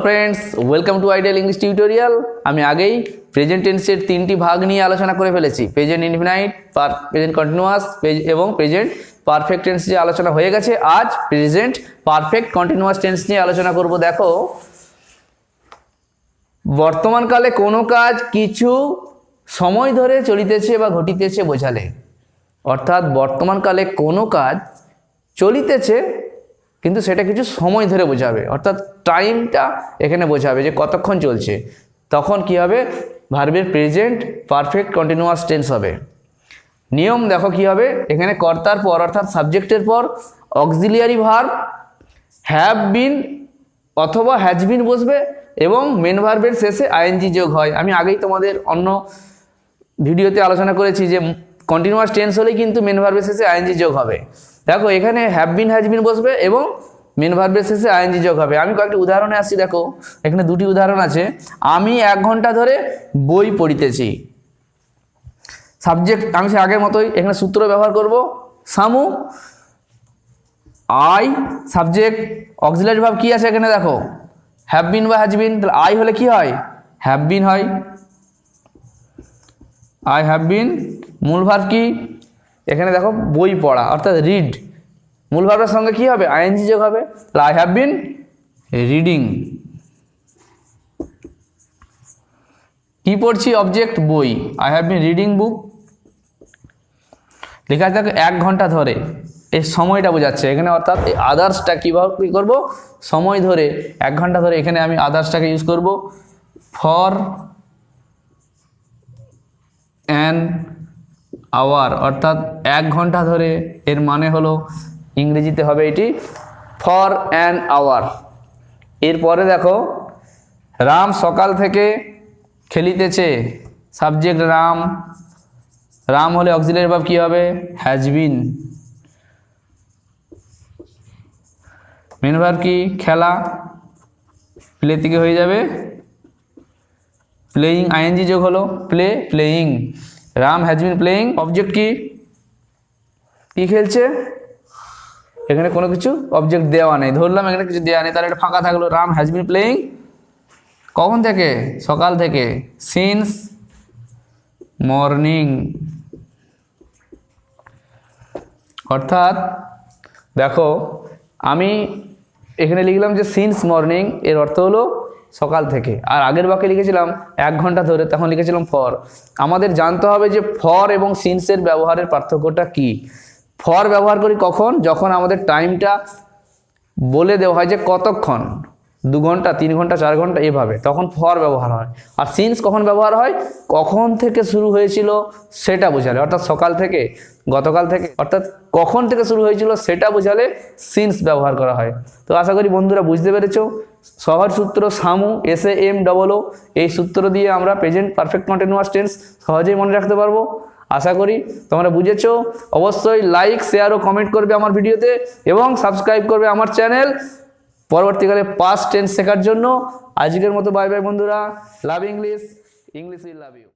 Friends, welcome to ideal English tutorial. আমি আগেই present টেন্সের তিনটি ভাগ নিয়ে আলোচনা করে ফেলেছি। প্রেজেন্ট ইনফিনাইট, প্রেজেন্ট কন্টিনিউয়াস এবং প্রেজেন্ট পারফেক্ট টেন্স নিয়ে আলোচনা হয়ে গেছে। আজ প্রেজেন্ট পারফেক্ট কন্টিনিউয়াস টেন্স নিয়ে আলোচনা করব। দেখো, বর্তমানকালে কোনো কাজ কিছু সময় ধরে চলিতেছে বা ঘটিতেছে বোঝালে, অর্থাৎ বর্তমানকালে কোনো কাজ চলিতেছে কিন্তু সেটা কিছু সময় ধরে বোঝাবে, অর্থাৎ টাইমটা এখানে বোঝাবে যে কতক্ষণ চলছে। তখন কি হবে? ভার্বের প্রেজেন্ট পারফেক্ট কন্টিনিউয়াস টেন্স হবে। নিয়ম দেখো কি হবে, এখানে কর্তার পর অর্থাৎ সাবজেক্টের পর অক্সিলিয়ারি ভার্ব হ্যাভ বিন অথবা হ্যাজ বিন বসবে এবং মেন ভার্বের শেষে আইএনজি যোগ হয়। আমি আগেই তোমাদের অন্য ভিডিওতে আলোচনা করেছি যে কন্টিনিউয়াস টেন্স হলেই কিন্তু মেন ভার্বের শেষে আইএনজি যোগ হবে। দেখো, এখানে হ্যাভ বিন হ্যাজ বিন বসবে এবং মেন ভার্বের শেষে আইএনজি যোগ হবে। আমি কয়েকটি উদাহরণে আসছি। দেখো, এখানে দুটি উদাহরণ আছে। আমি 1 ঘন্টা ধরে বই পড়িতেছি। সাবজেক্ট আমি সে আগের মতোই এখানে সূত্র ব্যবহার করব। সামু, আই, সাবজেক্ট, অক্সিলারি ভার্ব কি আছে এখানে? দেখো, হ্যাভ বিন বা হ্যাজ বিন। তাহলে আই হলে কি হয়? হ্যাভ বিন হয়। I have been. মূল ভার্ব কি এখানে? দেখো, বই পড়া অর্থাৎ রিড। মূল ভার্বের সঙ্গে কি হবে? আইএনজি যোগ হবে। তাহলে আই হ্যাভ বিন রিডিং। কি পড়ছি? অবজেক্ট বই। I have been reading book. লেখা আছে দেখো 1 ঘন্টা ধরে, এই সময়টা বোঝাচ্ছে এখানে, অর্থাৎ এই আদার্সটা কীভাবে কী করবো? সময় ধরে 1 ঘন্টা ধরে, এখানে আমি আদার্সটাকে ইউজ করব ফর অ্যান আওয়ার, অর্থাৎ 1 ঘন্টা ধরে। এর মানে হলো ইংরেজিতে হবে এটি ফর অ্যান আওয়ার। এরপরে দেখো, রাম সকাল থেকে খেলিতেছে। সাবজেক্ট রাম। রাম হলে অক্সিলারি ভার্ব কি হবে? Has been. মেন ভার্ব কি? খেলা। প্লে থেকে হয়ে যাবে প্লেয়িং, আইএনজি যোগ হলো play, playing. Ram has been playing. Object কি? কি খেলছে? এখানে কোনো কিছু অবজেক্ট দেওয়া নেই, ধরলাম এখানে কিছু দেওয়া নেই, তাহলে এটা ফাঁকা থাকলো। রাম হ্যাজ বিন প্লেয়িং কখন থেকে? সকাল থেকে। Since morning. অর্থাৎ দেখো, আমি এখানে লিখলাম যে সিন্স মর্নিং, এর অর্থ হলো সকাল থেকে। আর আগের বাক্যে লিখেছিলাম 1 ঘন্টা ধরে, তখন লিখেছিলাম ফর। আমাদের জানতে হবে যে ফর এবং সিন্সের ব্যবহারের পার্থক্যটা কি। ফর ব্যবহার করি কখন? যখন আমাদের টাইমটা বলে দেওয়া হয় যে কতক্ষণ, 2 ঘন্টা, 3 ঘন্টা, 4 ঘন্টা এভাবে, তখন ফর ব্যবহার হয়। আর সিন্স কখন ব্যবহার হয়? কখন থেকে শুরু হয়েছিল সেটা বোঝালে, অর্থাৎ সকাল থেকে, গতকাল থেকে, অর্থাৎ কখন থেকে শুরু হয়েছিল সেটা বোঝালে সিন্স ব্যবহার করা হয়। তো আশা করি বন্ধুরা বুঝতে পেরেছো। সহজ সূত্র সামু, SAMOO, এই সূত্র দিয়ে আমরা প্রেজেন্ট পারফেক্ট কন্টিনিউয়াস টেন্স সহজেই মনে রাখতে পারবো। আশা করি তোমরা বুঝেছো। অবশ্যই লাইক, শেয়ার ও কমেন্ট করবে আমার ভিডিওতে এবং সাবস্ক্রাইব করবে আমার চ্যানেল পরবর্তীকালে পাস্ট টেন্স শেখার জন্য। আজকের মতো বাই বাই বন্ধুরা। Love English, English will love you.